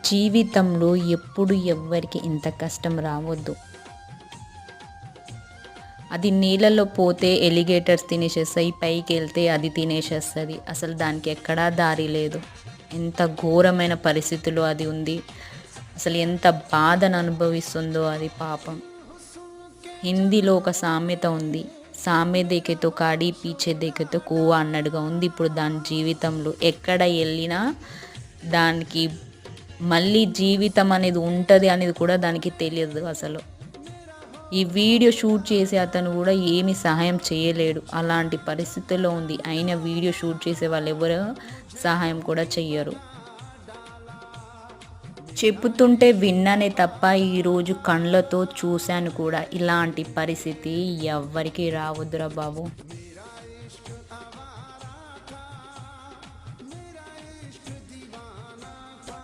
జీవితంలో ఎప్పుడు ఎవ్వరికి ఇంత కష్టం రావద్దు. అది నీళ్ళలో పోతే ఎలిగేటర్స్ తినేసేస్తాయి, పైకి వెళ్తే అది తినేసేస్తుంది. అసలు దానికి ఎక్కడా దారి లేదు. ఎంత ఘోరమైన పరిస్థితిలో అది ఉంది. అసలు ఎంత బాధను అనుభవిస్తుందో అది పాపం. హిందీలో ఒక సామెత ఉంది, సామె దేకేతో కాడి పీచే దేకేతో కువా అన్నట్టుగా ఉంది ఇప్పుడు దాని జీవితంలో. ఎక్కడ వెళ్ళినా దానికి మళ్ళీ జీవితం అనేది ఉంటుంది అనేది కూడా దానికి తెలియదు అసలు. ఈ వీడియో షూట్ చేసే అతను కూడా ఏమీ సహాయం చేయలేడు, అలాంటి పరిస్థితుల్లో ఉంది. అయినా వీడియో షూట్ చేసే వాళ్ళు ఎవరు సహాయం కూడా చెయ్యరు. చెప్పుతుంటే విన్నానే తప్ప ఈరోజు కళ్ళతో చూశాను కూడా. ఇలాంటి పరిస్థితి ఎవ్వరికీ రావద్దురా బాబు.